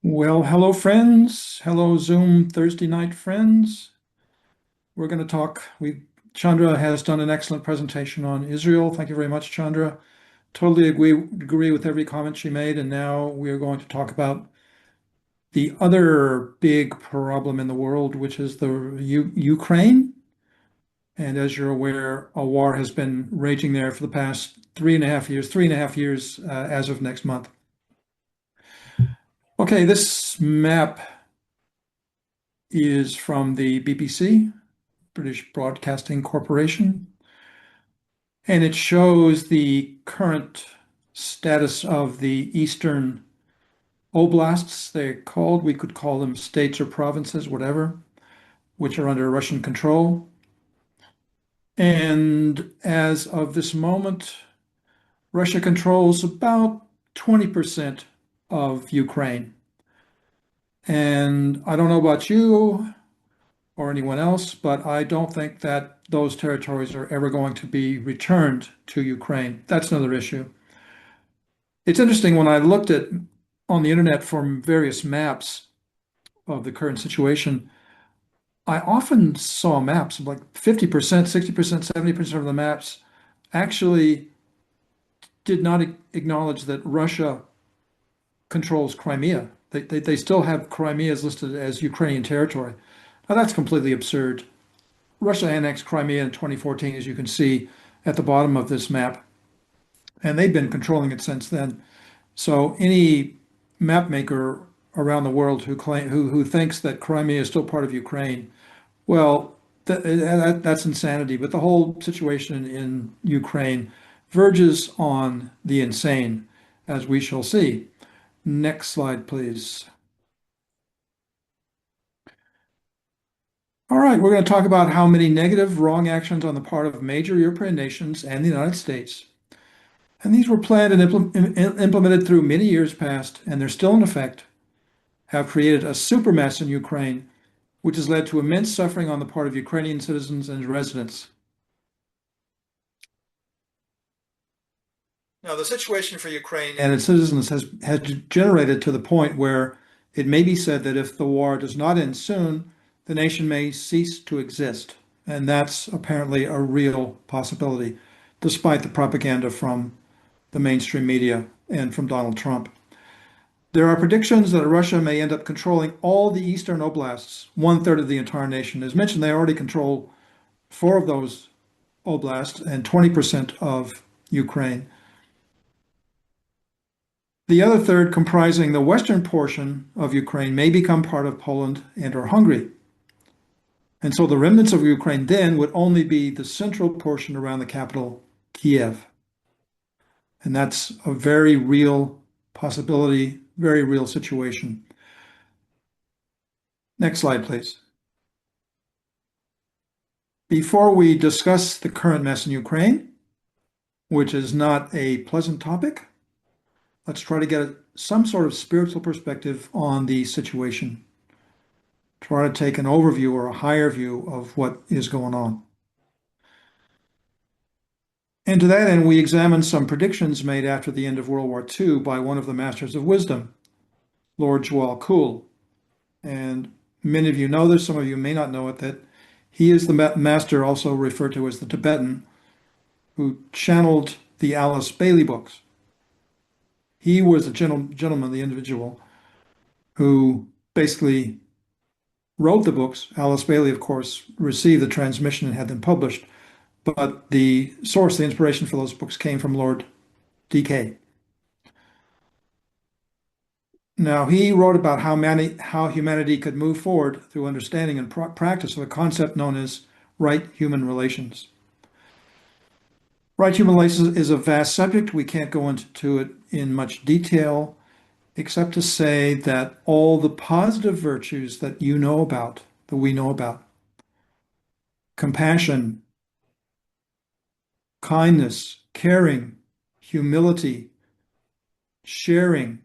Well, hello, friends. Hello, Zoom Thursday night friends. We're going to talk. Chandra has done an excellent presentation on Israel. Thank you very much, Chandra. Totally agree with every comment she made. And now we're going to talk about the other big problem in the world, which is the Ukraine. And as you're aware, a war has been raging there for the past 3.5 years, as of next month. Okay, this map is from the BBC, British Broadcasting Corporation, and it shows the current status of the eastern oblasts, they're called. We could call them states or provinces, whatever, which are under Russian control. And as of this moment, Russia controls about 20% of Ukraine. And I don't know about you or anyone else, but I don't think that those territories are ever going to be returned to Ukraine. That's another issue. It's interesting when I looked at on the internet for various maps of the current situation, I often saw maps of like 50%, 60%, 70% of the maps actually did not acknowledge that Russia controls Crimea. They still have Crimea as listed as Ukrainian territory. Now that's completely absurd. Russia annexed Crimea in 2014, as you can see at the bottom of this map, and they've been controlling it since then. So any map maker around the world who thinks that Crimea is still part of Ukraine, well, that's insanity. But the whole situation in Ukraine verges on the insane, as we shall see. Next slide, please. All right, we're going to talk about how many negative wrong actions on the part of major European nations and the United States. And these were planned and implemented through many years past, and they're still in effect, have created a super mess in Ukraine, which has led to immense suffering on the part of Ukrainian citizens and residents. Now, the situation for Ukraine and its citizens has degenerated to the point where it may be said that if the war does not end soon, the nation may cease to exist. And that's apparently a real possibility, despite the propaganda from the mainstream media and from Donald Trump. There are predictions that Russia may end up controlling all the eastern oblasts, 1/3 of the entire nation. As mentioned, they already control 4 of those oblasts and 20% of Ukraine. The other third, comprising the western portion of Ukraine, may become part of Poland and or Hungary. And so the remnants of Ukraine then would only be the central portion around the capital, Kiev. And that's a very real possibility, very real situation. Next slide, please. Before we discuss the current mess in Ukraine, which is not a pleasant topic, let's try to get some sort of spiritual perspective on the situation. Try to take an overview or a higher view of what is going on. And to that end, we examined some predictions made after the end of World War II by one of the Masters of Wisdom, Lord Djwhal Khul. And many of you know this, some of you may not know it, that he is the master also referred to as the Tibetan, who channeled the Alice Bailey books. He was the gentleman, the individual, who basically wrote the books. Alice Bailey, of course, received the transmission and had them published. But the source, the inspiration for those books came from Lord DK. Now, he wrote about how humanity could move forward through understanding and practice of a concept known as right human relations. Right human relations is a vast subject. We can't go into it in much detail, except to say that all the positive virtues that you know about, that we know about, compassion, kindness, caring, humility, sharing,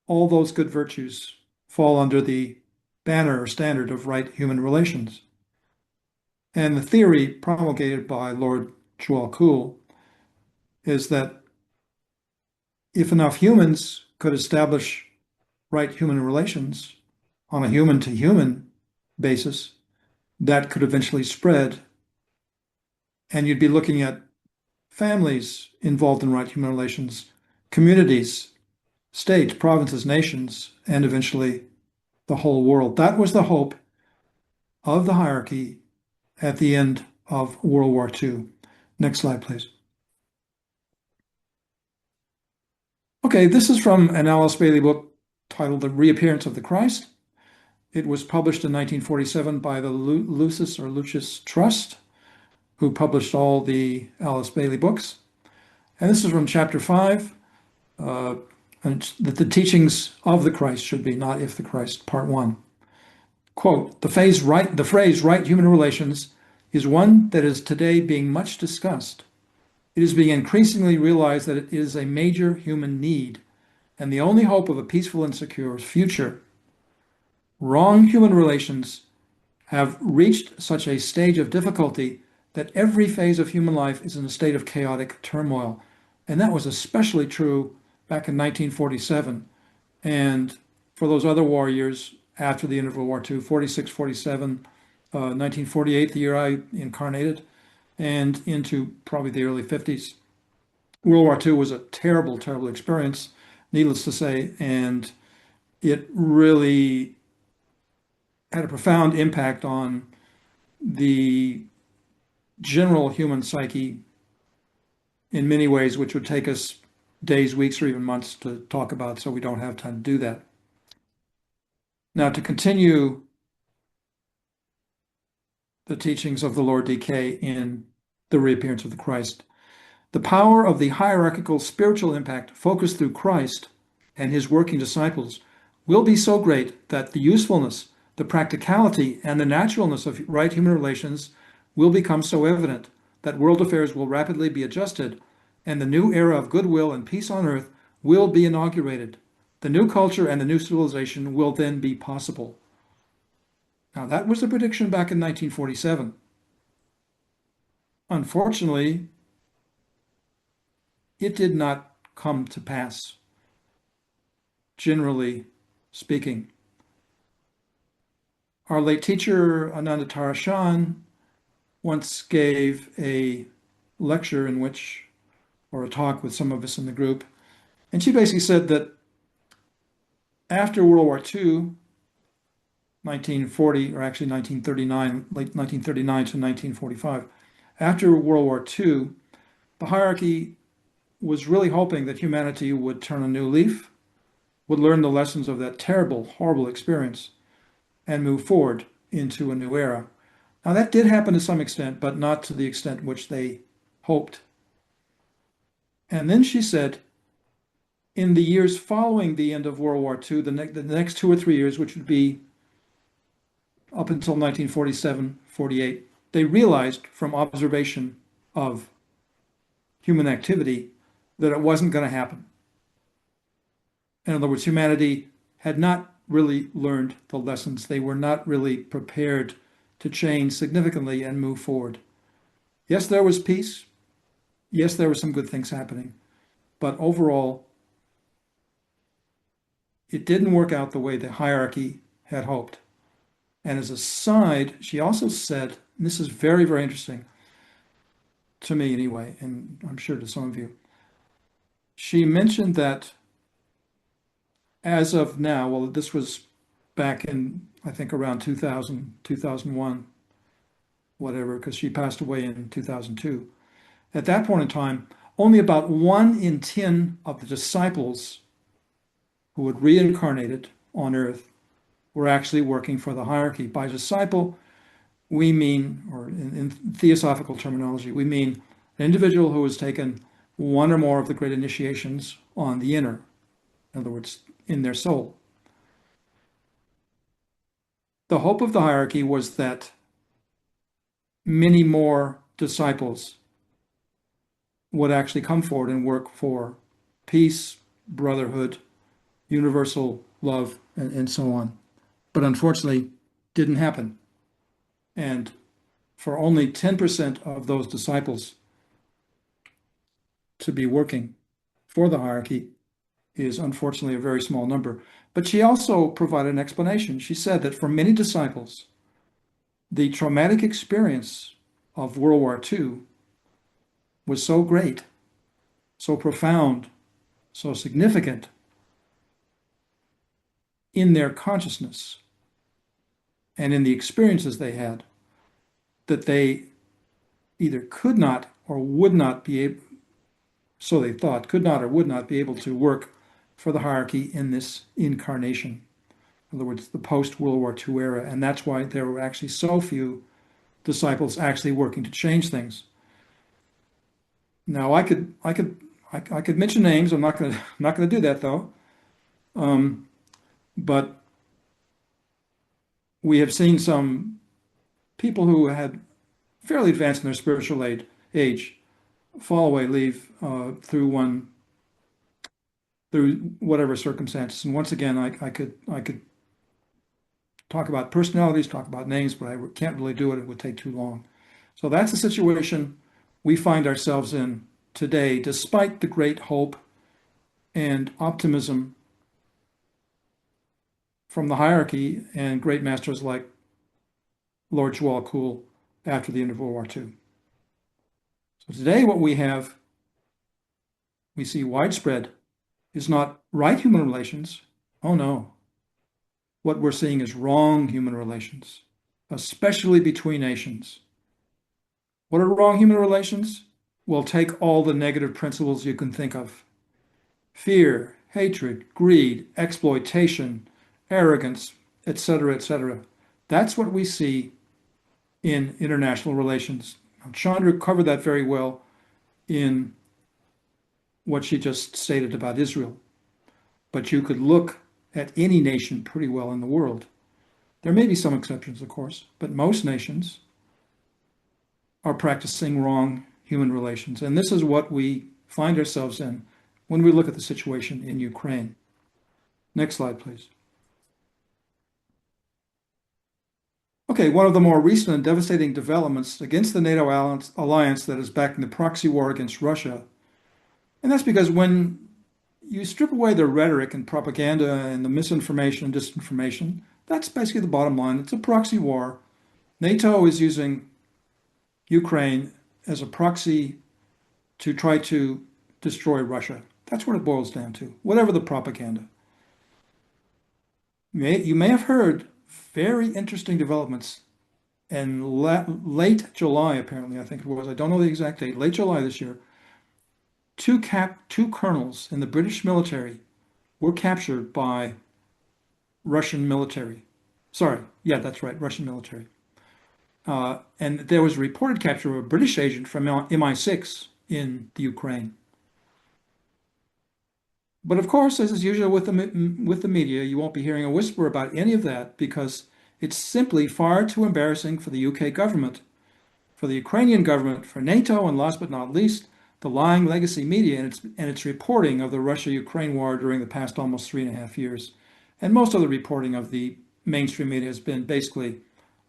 all those good virtues fall under the banner or standard of right human relations. And the theory promulgated by Lord Djwhal Khul is that if enough humans could establish right human relations on a human to human basis, that could eventually spread. And you'd be looking at families involved in right human relations, communities, states, provinces, nations, and eventually the whole world. That was the hope of the hierarchy at the end of World War II. Next slide, please. Okay, this is from an Alice Bailey book titled The Reappearance of the Christ. It was published in 1947 by the Lucis Trust, who published all the Alice Bailey books. And this is from chapter 5, and that the teachings of the Christ should be, not if the Christ, part 1. Quote, the phrase right human relations is one that is today being much discussed. It is being increasingly realized that it is a major human need and the only hope of a peaceful and secure future. Wrong human relations have reached such a stage of difficulty that every phase of human life is in a state of chaotic turmoil. And that was especially true back in 1947. And for those other war years after the end of World War II, 46, 47, 1948, the year I incarnated, and into probably the early 50s. World War II was a terrible, terrible experience, needless to say, and it really had a profound impact on the general human psyche in many ways, which would take us days, weeks, or even months to talk about, so we don't have time to do that. Now, to continue the teachings of the Lord DK in The Reappearance of the Christ, the power of the hierarchical spiritual impact focused through Christ and his working disciples will be so great that the usefulness, the practicality, and the naturalness of right human relations will become so evident that world affairs will rapidly be adjusted and the new era of goodwill and peace on earth will be inaugurated. The new culture and the new civilization will then be possible. Now, that was the prediction back in 1947. Unfortunately, it did not come to pass, generally speaking. Our late teacher, Ananda Tarashan, once gave a lecture in which, or a talk with some of us in the group, and she basically said that after World War II, 1940, or actually 1939, late 1939 to 1945, after World War II, the hierarchy was really hoping that humanity would turn a new leaf, would learn the lessons of that terrible, horrible experience, and move forward into a new era. Now, that did happen to some extent, but not to the extent which they hoped. And then she said, in the years following the end of World War II, the next 2 or 3 years, which would be up until 1947, 48, they realized from observation of human activity that it wasn't going to happen. In other words, humanity had not really learned the lessons. They were not really prepared to change significantly and move forward. Yes, there was peace. Yes, there were some good things happening. But overall, it didn't work out the way the hierarchy had hoped. And as a side, she also said, and this is very, very interesting to me anyway, and I'm sure to some of you, she mentioned that as of now, well, this was back in, I think, around 2000, 2001, whatever, because she passed away in 2002. At that point in time, only about 1 in 10 of the disciples who had reincarnated on Earth were actually working for the hierarchy. By disciple, we mean, or in theosophical terminology, we mean an individual who has taken one or more of the great initiations on the inner, in other words, in their soul. The hope of the hierarchy was that many more disciples would actually come forward and work for peace, brotherhood, universal love, and so on. But unfortunately, didn't happen. And for only 10% of those disciples to be working for the hierarchy, is unfortunately a very small number. But she also provided an explanation. She said that for many disciples, the traumatic experience of World War II was so great, so profound, so significant in their consciousness and in the experiences they had that they either could not or would not be able, so they thought, could not or would not be able to work for the hierarchy in this incarnation. In other words, the post-World War II era. And that's why there were actually so few disciples actually working to change things. Now, I could mention names. I'm not gonna do that though. But we have seen some people who had fairly advanced in their spiritual age fall away, leave through whatever circumstances. And once again, I could talk about personalities, talk about names, but I can't really do it. It would take too long. So that's the situation we find ourselves in today, despite the great hope and optimism from the hierarchy and great masters like Lord Jwala Khul after the end of World War II. So today what we see widespread is not right human relations. Oh no. What we're seeing is wrong human relations, especially between nations. What are wrong human relations? Well, take all the negative principles you can think of. Fear, hatred, greed, exploitation, arrogance, etc., etc. That's what we see in international relations. Now, Chandra covered that very well in what she just stated about Israel. But you could look at any nation pretty well in the world. There may be some exceptions, of course, but most nations are practicing wrong human relations. And this is what we find ourselves in when we look at the situation in Ukraine. Next slide, please. Okay, one of the more recent and devastating developments against the NATO alliance that is backing the proxy war against Russia. And that's because when you strip away the rhetoric and propaganda and the misinformation and disinformation, that's basically the bottom line. It's a proxy war. NATO is using Ukraine as a proxy to try to destroy Russia. That's what it boils down to, whatever the propaganda. You may have heard very interesting developments in late July, apparently, I think it was. I don't know the exact date. Late July this year, two colonels in the British military were captured by Russian military. Sorry, yeah, that's right, Russian military. And there was a reported capture of a British agent from MI6 in the Ukraine. But of course, as is usual with the media, you won't be hearing a whisper about any of that because it's simply far too embarrassing for the UK government, for the Ukrainian government, for NATO, and last but not least, the lying legacy media and its reporting of the Russia-Ukraine war during the past almost 3.5 years. And most of the reporting of the mainstream media has been basically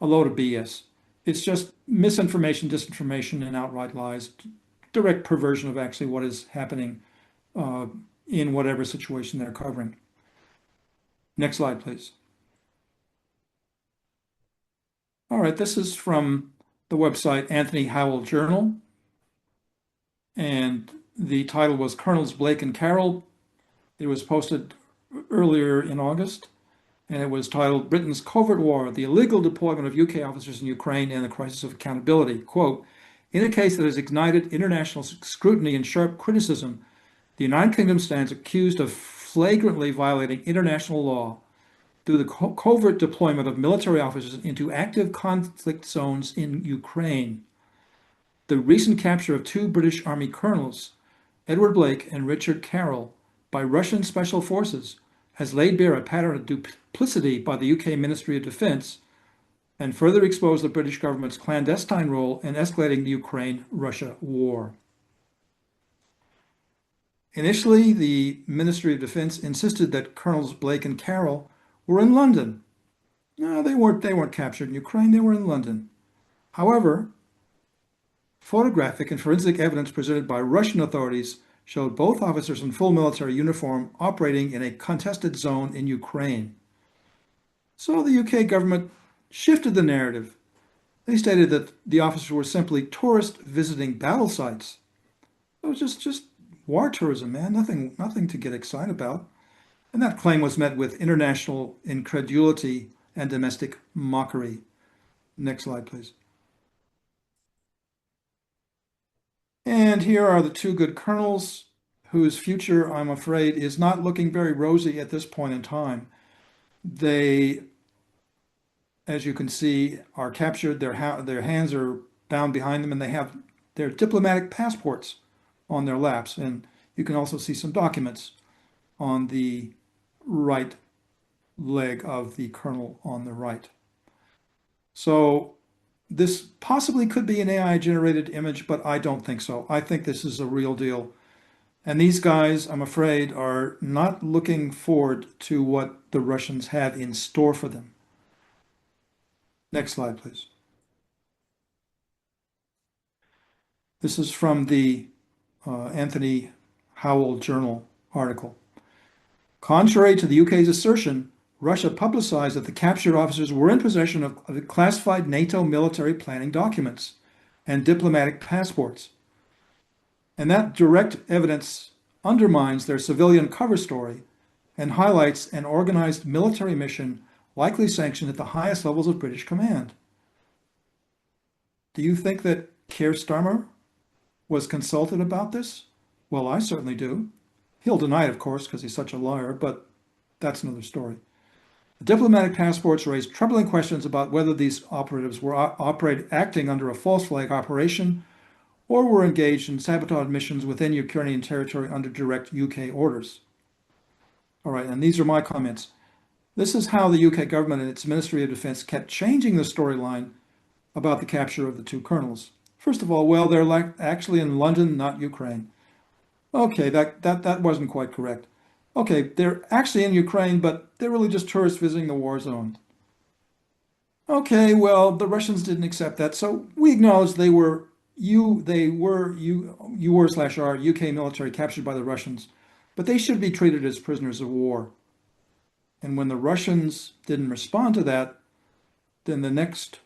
a load of BS. It's just misinformation, disinformation, and outright lies, direct perversion of actually what is happening in whatever situation they're covering. Next slide, please. All right, this is from the website Anthony Howell Journal. And the title was Colonels Blake and Carroll. It was posted earlier in August. And it was titled Britain's Covert War, the Illegal Deployment of UK Officers in Ukraine and the Crisis of Accountability. Quote, in a case that has ignited international scrutiny and sharp criticism, the United Kingdom stands accused of flagrantly violating international law through the covert deployment of military officers into active conflict zones in Ukraine. The recent capture of two British Army colonels, Edward Blake and Richard Carroll, by Russian special forces has laid bare a pattern of duplicity by the UK Ministry of Defence and further exposed the British government's clandestine role in escalating the Ukraine-Russia war. Initially, the Ministry of Defense insisted that Colonels Blake and Carroll were in London. No, they weren't captured in Ukraine, they were in London. However, photographic and forensic evidence presented by Russian authorities showed both officers in full military uniform operating in a contested zone in Ukraine. So the UK government shifted the narrative. They stated that the officers were simply tourists visiting battle sites. It was just war tourism, man. Nothing to get excited about. And that claim was met with international incredulity and domestic mockery. Next slide, please. And here are the two good colonels whose future, I'm afraid, is not looking very rosy at this point in time. They, as you can see, are captured. Their hands are bound behind them, and they have their diplomatic passports on their laps. And you can also see some documents on the right leg of the colonel on the right. So this possibly could be an AI-generated image, but I don't think so. I think this is a real deal. And these guys, I'm afraid, are not looking forward to what the Russians have in store for them. Next slide, please. This is from the Anthony Howell Journal article. Contrary to the UK's assertion, Russia publicized that the captured officers were in possession of classified NATO military planning documents and diplomatic passports. And that direct evidence undermines their civilian cover story and highlights an organized military mission likely sanctioned at the highest levels of British command. Do you think that Keir Starmer was consulted about this? Well, I certainly do. He'll deny it, of course, because he's such a liar, but that's another story. The diplomatic passports raised troubling questions about whether these operatives were acting under a false flag operation or were engaged in sabotage missions within Ukrainian territory under direct UK orders. All right, and these are my comments. This is how the UK government and its Ministry of Defense kept changing the storyline about the capture of the two colonels. First of all, well, they're actually in London, not Ukraine. Okay, that wasn't quite correct. Okay, they're actually in Ukraine, but they're really just tourists visiting the war zone. Okay, well, the Russians didn't accept that, so we acknowledge they were UR/R UK military captured by the Russians, but they should be treated as prisoners of war. And when the Russians didn't respond to that, then the next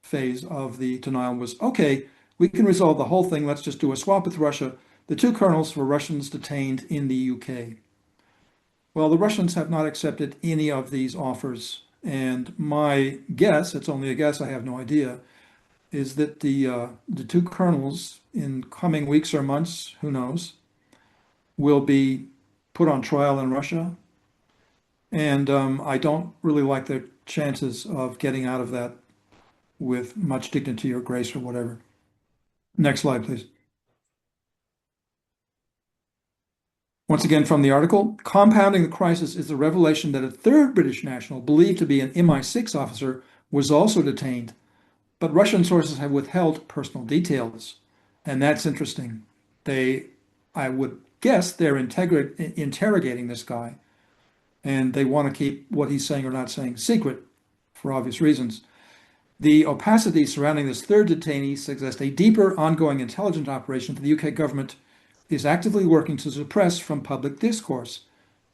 phase of the denial was, okay, we can resolve the whole thing. Let's just do a swap with Russia. The two colonels were Russians detained in the UK. Well, the Russians have not accepted any of these offers. And my guess, it's only a guess, I have no idea, is that the two colonels in coming weeks or months, who knows, will be put on trial in Russia. And I don't really like their chances of getting out of that with much dignity or grace or whatever. Next slide, please. Once again from the article, compounding the crisis is the revelation that a third British national, believed to be an MI6 officer, was also detained, but Russian sources have withheld personal details. And that's interesting. I would guess they're interrogating this guy, and they want to keep what he's saying or not saying secret for obvious reasons. The opacity surrounding this third detainee suggests a deeper ongoing intelligence operation that the UK government is actively working to suppress from public discourse.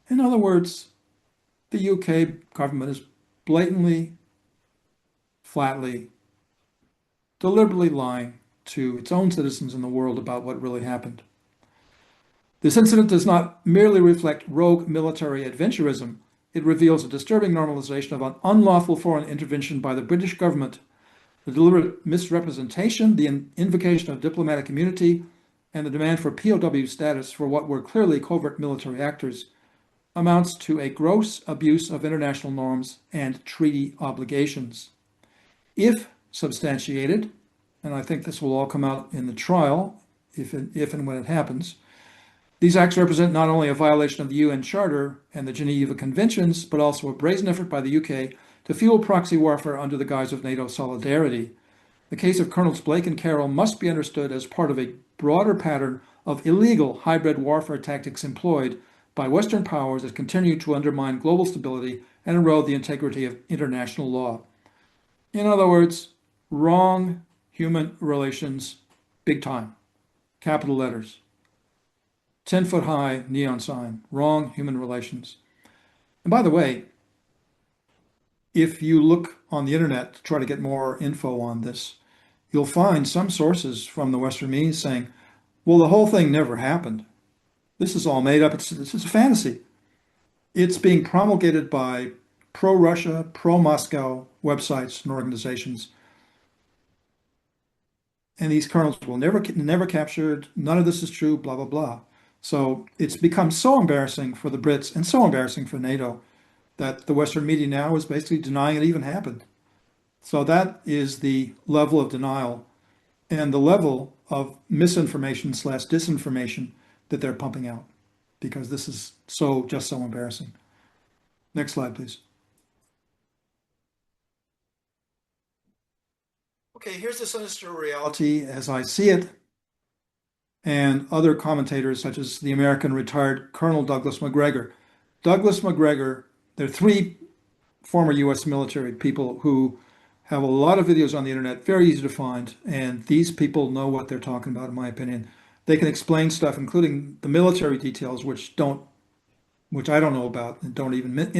In other words, the UK government is blatantly, flatly, deliberately lying to its own citizens in the world about what really happened. This incident does not merely reflect rogue military adventurism. It reveals a disturbing normalization of an unlawful foreign intervention by the British government. The deliberate misrepresentation, the invocation of diplomatic immunity, and the demand for POW status for what were clearly covert military actors amounts to a gross abuse of international norms and treaty obligations. If substantiated, and I think this will all come out in the trial, if and when it happens, these acts represent not only a violation of the UN Charter and the Geneva Conventions, but also a brazen effort by the UK to fuel proxy warfare under the guise of NATO solidarity. The case of Colonels Blake and Carroll must be understood as part of a broader pattern of illegal hybrid warfare tactics employed by Western powers that continue to undermine global stability and erode the integrity of international law. In other words, wrong human relations, big time, capital letters. 10-foot high neon sign, wrong human relations. And by the way, if you look on the internet to try to get more info on this, you'll find some sources from the Western media saying, well, the whole thing never happened. This is all made up. It's a fantasy. It's being promulgated by pro-Russia, pro-Moscow websites and organizations. And these kernels will never captured. None of this is true, blah, blah, blah. So it's become so embarrassing for the Brits and so embarrassing for NATO that the Western media now is basically denying it even happened. So that is the level of denial and the level of misinformation slash disinformation that they're pumping out, because this is just so embarrassing. Next slide, please. Okay, here's the sinister reality as I see it, and other commentators such as the American retired Colonel Douglas Macgregor. Douglas Macgregor, there are three former US military people who have a lot of videos on the internet, very easy to find, and these people know what they're talking about, in my opinion. They can explain stuff, including the military details, which I don't know about and don't even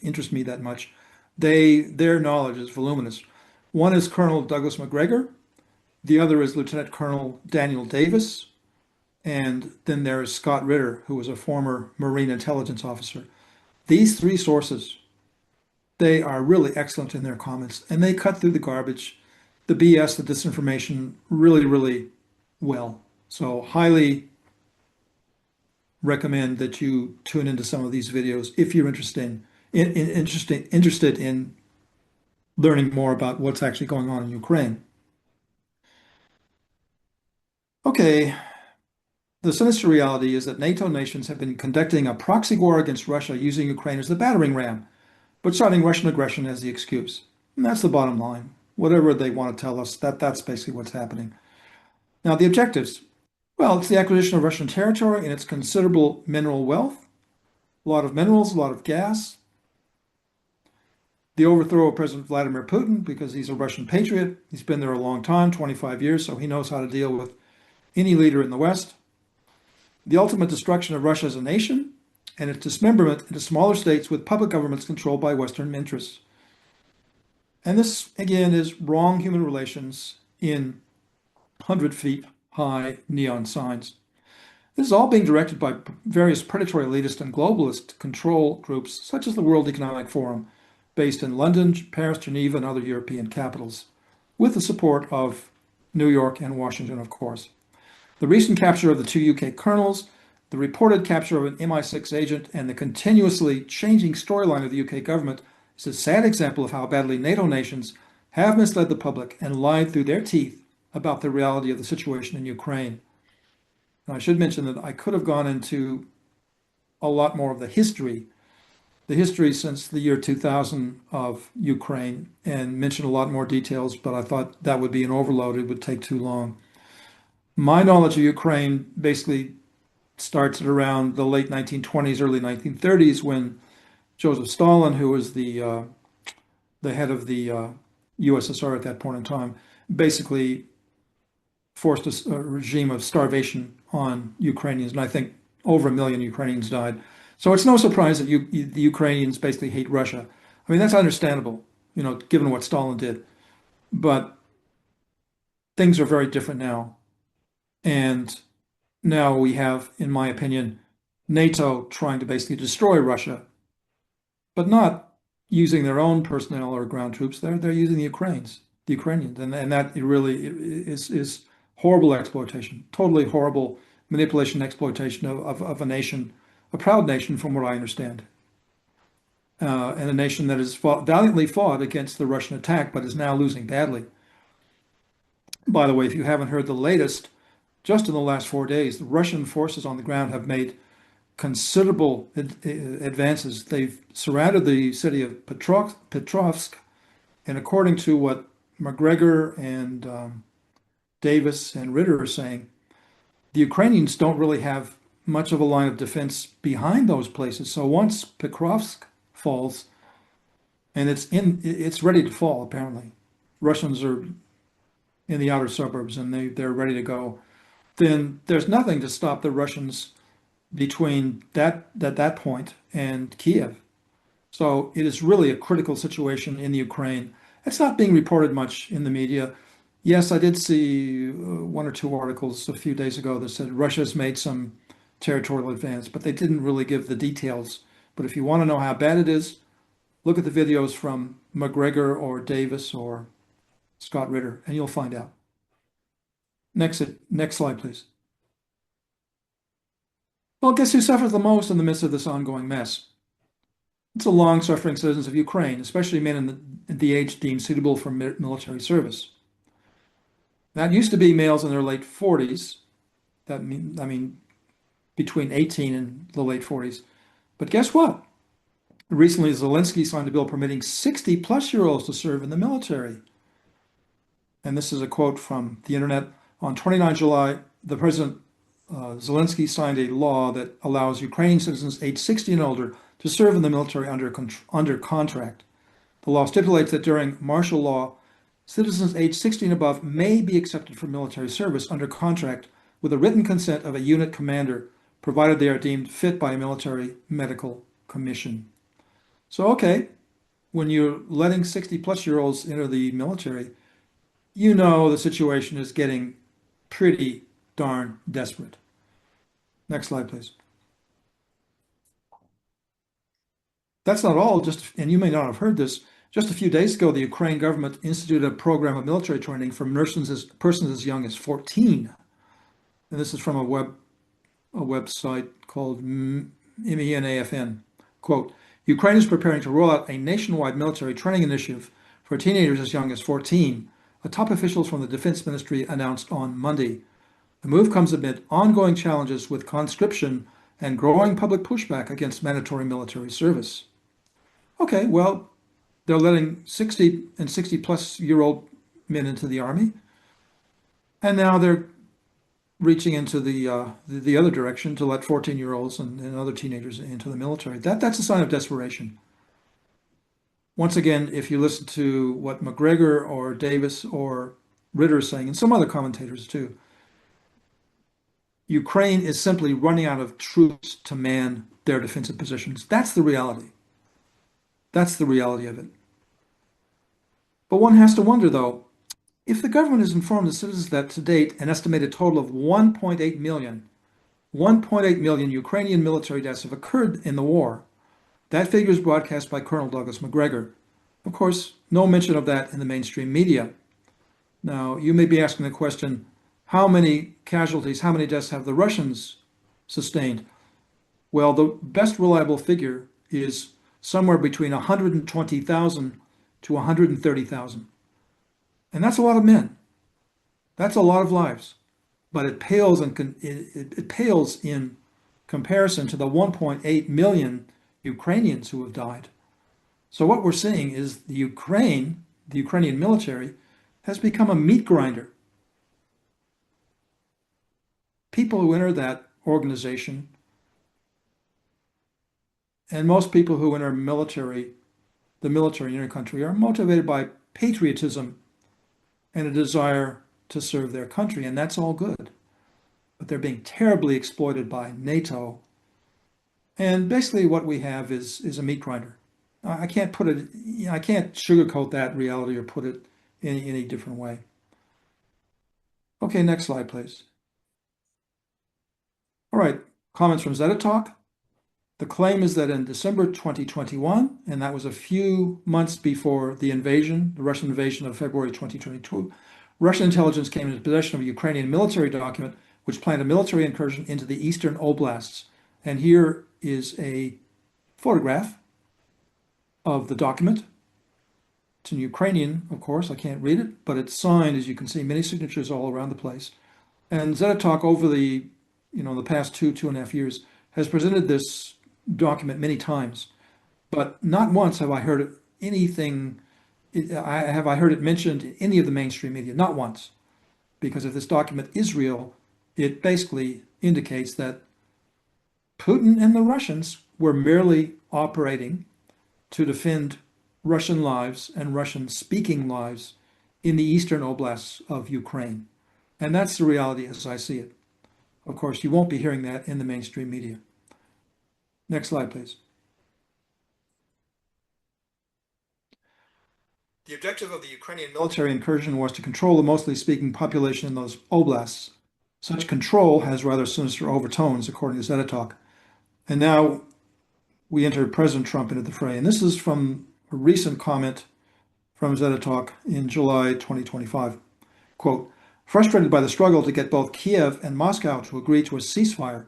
interest me that much. Their knowledge is voluminous. One is Colonel Douglas Macgregor, the other is Lieutenant Colonel Daniel Davis, and then there's Scott Ritter, who was a former Marine intelligence officer. These three sources, they are really excellent in their comments, and they cut through the garbage, the BS, the disinformation, really, really well. So highly recommend that you tune into some of these videos if you're interested in learning more about what's actually going on in Ukraine. Okay, the sinister reality is that NATO nations have been conducting a proxy war against Russia using Ukraine as the battering ram, but citing Russian aggression as the excuse. And that's the bottom line. Whatever they want to tell us, that's basically what's happening. Now, the objectives. Well, it's the acquisition of Russian territory and its considerable mineral wealth, a lot of minerals, a lot of gas. The overthrow of President Vladimir Putin, because he's a Russian patriot. He's been there a long time, 25 years, so he knows how to deal with any leader in the West. The ultimate destruction of Russia as a nation and its dismemberment into smaller states with public governments controlled by Western interests. And this, again, is wrong human relations in 100 feet high neon signs. This is all being directed by various predatory elitist and globalist control groups, such as the World Economic Forum, based in London, Paris, Geneva, and other European capitals, with the support of New York and Washington, of course. The recent capture of the two UK colonels, the reported capture of an MI6 agent, and the continuously changing storyline of the UK government is a sad example of how badly NATO nations have misled the public and lied through their teeth about the reality of the situation in Ukraine. And I should mention that I could have gone into a lot more of the history since the year 2000 of Ukraine, and mention a lot more details, but I thought that would be an overload. It would take too long. My knowledge of Ukraine basically starts at around the late 1920s, early 1930s, when Joseph Stalin, who was the head of the USSR at that point in time, basically forced a regime of starvation on Ukrainians, and I think over 1 million Ukrainians died. So it's no surprise that the Ukrainians basically hate Russia. I mean, that's understandable, given what Stalin did. But things are very different now. And now we have, in my opinion, NATO trying to basically destroy Russia, but not using their own personnel or ground troops. They're using the Ukrainians, and that really is horrible exploitation, totally horrible manipulation, exploitation of a nation, a proud nation, from what I understand, and a nation that has valiantly fought against the Russian attack, but is now losing badly. By the way, if you haven't heard the latest, just in the last 4 days, the Russian forces on the ground have made considerable advances. They've surrounded the city of Petrovsk, and according to what Macgregor and Davis and Ritter are saying, the Ukrainians don't really have much of a line of defense behind those places. So once Petrovsk falls, and it's ready to fall, apparently, Russians are in the outer suburbs and they're ready to go, then there's nothing to stop the Russians between that point and Kiev. So it is really a critical situation in the Ukraine. It's not being reported much in the media. Yes, I did see one or two articles a few days ago that said Russia's made some territorial advance, but they didn't really give the details. But if you want to know how bad it is, look at the videos from McGregor or Davis or Scott Ritter, and you'll find out. Next slide, please. Well, guess who suffers the most in the midst of this ongoing mess? It's the long-suffering citizens of Ukraine, especially men in the age deemed suitable for military service. That used to be males in their late 40s. I mean, between 18 and the late 40s. But guess what? Recently, Zelensky signed a bill permitting 60-plus-year-olds to serve in the military. And this is a quote from the internet. On 29 July, the President Zelensky signed a law that allows Ukrainian citizens aged 60 and older to serve in the military under contract. The law stipulates that during martial law, citizens aged 60 and above may be accepted for military service under contract with the written consent of a unit commander, provided they are deemed fit by a military medical commission. So, okay, when you're letting 60-plus-year-olds enter the military, you know the situation is getting pretty darn desperate. Next slide, please. That's not all, and you may not have heard this, just a few days ago, the Ukraine government instituted a program of military training for persons as young as 14. And this is from a website called MENAFN. Quote, Ukraine is preparing to roll out a nationwide military training initiative for teenagers as young as 14, a top official from the Defense Ministry announced on Monday. The move comes amid ongoing challenges with conscription and growing public pushback against mandatory military service. Okay, well, they're letting 60 and 60-plus-year-old men into the army, and now they're reaching into the other direction to let 14-year-olds and other teenagers into the military. That's a sign of desperation. Once again, if you listen to what McGregor or Davis or Ritter is saying, and some other commentators too, Ukraine is simply running out of troops to man their defensive positions. That's the reality. That's the reality of it. But one has to wonder, though, if the government has informed the citizens that to date, an estimated total of 1.8 million Ukrainian military deaths have occurred in the war. That figure is broadcast by Colonel Douglas McGregor. Of course, no mention of that in the mainstream media. Now, you may be asking the question, how many casualties, how many deaths have the Russians sustained? Well, the best reliable figure is somewhere between 120,000 to 130,000. And that's a lot of men. That's a lot of lives. But it pales in comparison to the 1.8 million Ukrainians who have died. So what we're seeing is the Ukrainian military has become a meat grinder. People who enter that organization, and most people who enter the military in your country, are motivated by patriotism and a desire to serve their country, and that's all good. But they're being terribly exploited by NATO. And basically what we have is a meat grinder. I can't sugarcoat that reality or put it in any different way. Okay, next slide, please. All right, comments from ZetaTalk. The claim is that in December 2021, and that was a few months before the Russian invasion of February 2022, Russian intelligence came into possession of a Ukrainian military document which planned a military incursion into the eastern oblasts. And here is a photograph of the document. It's in Ukrainian, of course, I can't read it, but it's signed, as you can see, many signatures all around the place. And ZetaTalk over the past two and a half years has presented this document many times, but not once have I heard anything, have I heard it mentioned in any of the mainstream media, not once. Because if this document is real, it basically indicates that Putin and the Russians were merely operating to defend Russian lives and Russian-speaking lives in the eastern oblasts of Ukraine. And that's the reality as I see it. Of course, you won't be hearing that in the mainstream media. Next slide, please. The objective of the Ukrainian military incursion was to control the mostly speaking population in those oblasts. Such control has rather sinister overtones, according to Zetatalk. And now we enter President Trump into the fray. And this is from a recent comment from Zetatalk in July 2025. Quote, frustrated by the struggle to get both Kiev and Moscow to agree to a ceasefire,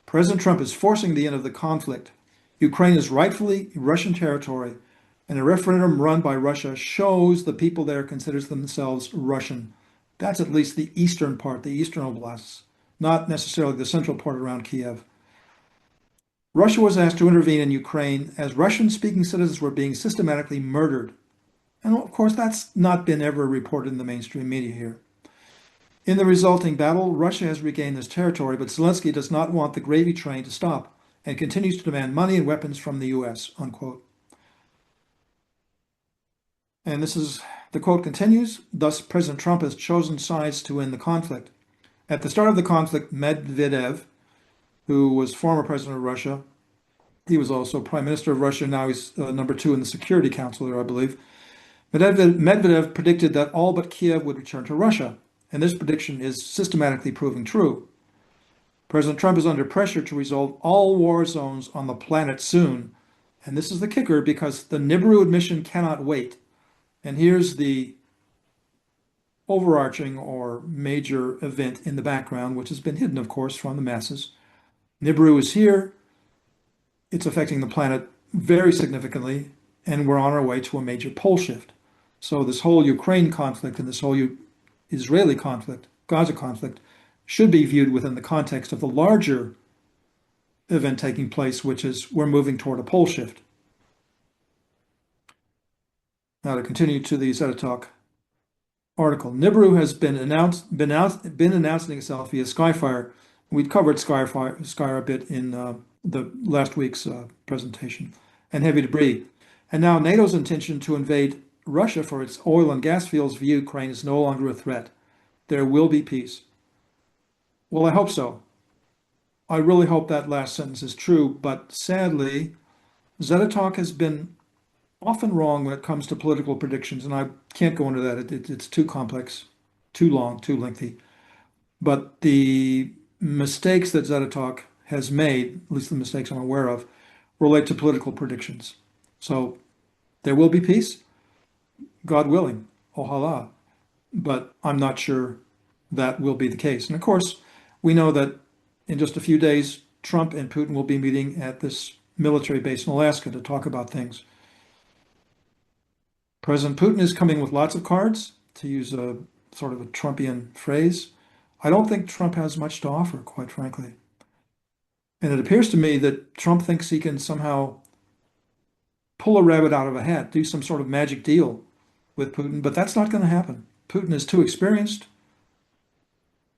President Trump is forcing the end of the conflict. Ukraine is rightfully Russian territory, and a referendum run by Russia shows the people there considers themselves Russian. That's at least the eastern part, the eastern oblasts, not necessarily the central part around Kiev. Russia was asked to intervene in Ukraine as Russian-speaking citizens were being systematically murdered. And of course, that's not been ever reported in the mainstream media here. In the resulting battle, Russia has regained this territory, but Zelensky does not want the gravy train to stop and continues to demand money and weapons from the US, unquote. And this is, the quote continues, thus President Trump has chosen sides to end the conflict. At the start of the conflict, Medvedev, who was former president of Russia, he was also prime minister of Russia, now he's number 2 in the Security Council there, I believe. Medvedev predicted that all but Kiev would return to Russia, and this prediction is systematically proving true. President Trump is under pressure to resolve all war zones on the planet soon, and this is the kicker because the Nibiru admission cannot wait. And here's the overarching or major event in the background, which has been hidden, of course, from the masses. Nibiru is here. It's affecting the planet very significantly, and we're on our way to a major pole shift. So this whole Ukraine conflict and this whole Israeli conflict, Gaza conflict, should be viewed within the context of the larger event taking place, which is we're moving toward a pole shift. Now to continue to the Zetatalk article, Nibiru has been announcing itself via Skyfire. We covered Skyfire a bit in the last week's presentation, and heavy debris. And now NATO's intention to invade Russia for its oil and gas fields via Ukraine is no longer a threat. There will be peace. Well, I hope so. I really hope that last sentence is true, but sadly, Zetatalk has been often wrong when it comes to political predictions, and I can't go into that. It's too complex, too long, too lengthy. But the mistakes that Zetatalk has made, at least the mistakes I'm aware of, relate to political predictions. So there will be peace, God willing, ojalá, but I'm not sure that will be the case. And of course, we know that in just a few days, Trump and Putin will be meeting at this military base in Alaska to talk about things. President Putin is coming with lots of cards, to use a sort of a Trumpian phrase. I don't think Trump has much to offer, quite frankly. And it appears to me that Trump thinks he can somehow pull a rabbit out of a hat, do some sort of magic deal with Putin, but that's not going to happen. Putin is too experienced.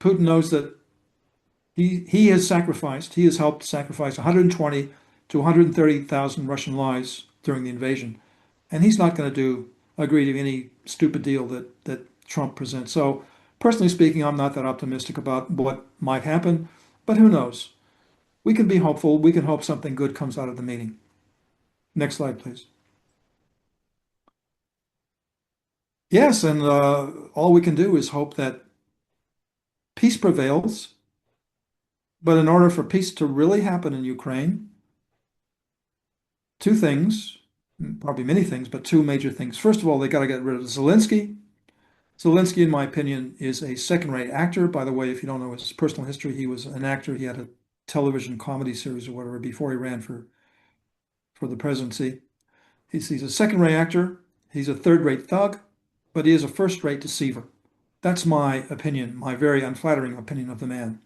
Putin knows that he has helped sacrifice 120 to 130,000 Russian lives during the invasion. And he's not going to agree to any stupid deal that Trump presents. So personally speaking, I'm not that optimistic about what might happen, but who knows? We can be hopeful. We can hope something good comes out of the meeting. Next slide, please. Yes, and all we can do is hope that peace prevails. But in order for peace to really happen in Ukraine, two things, probably many things, but two major things. First of all, they got to get rid of Zelensky. Zelensky, in my opinion, is a second-rate actor. By the way, if you don't know his personal history, he was an actor. He had a television comedy series or whatever before he ran for the presidency. He's a second-rate actor. He's a third-rate thug, but he is a first-rate deceiver. That's my opinion, my very unflattering opinion of the man.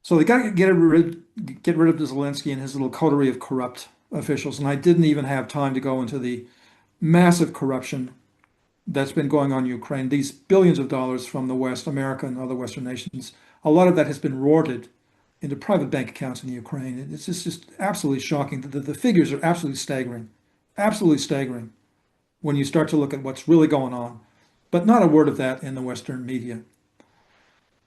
So they got to get rid of Zelensky and his little coterie of corrupt officials. And I didn't even have time to go into the massive corruption that's been going on in Ukraine. These billions of dollars from the West, America and other Western nations, a lot of that has been rorted into private bank accounts in the Ukraine. It's just absolutely shocking. The figures are absolutely staggering when you start to look at what's really going on. But not a word of that in the Western media.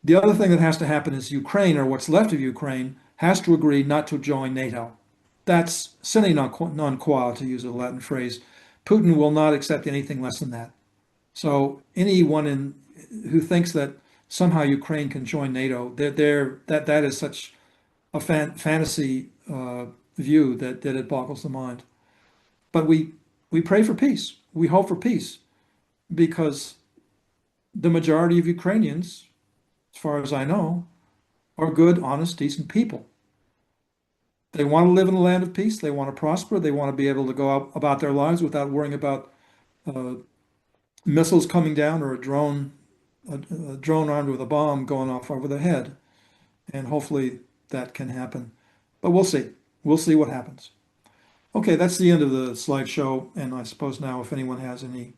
The other thing that has to happen is Ukraine, or what's left of Ukraine, has to agree not to join NATO. That's sine non qua, to use a Latin phrase. Putin will not accept anything less than that. So anyone who thinks that somehow Ukraine can join NATO, that is such a fantasy view that it boggles the mind. But we pray for peace. We hope for peace because the majority of Ukrainians, as far as I know, are good, honest, decent people. They want to live in a land of peace. They want to prosper. They want to be able to go out about their lives without worrying about uh, missiles coming down or a drone armed with a bomb going off over their head. And hopefully that can happen. But we'll see. We'll see what happens. Okay, that's the end of the slideshow. And I suppose now if anyone has any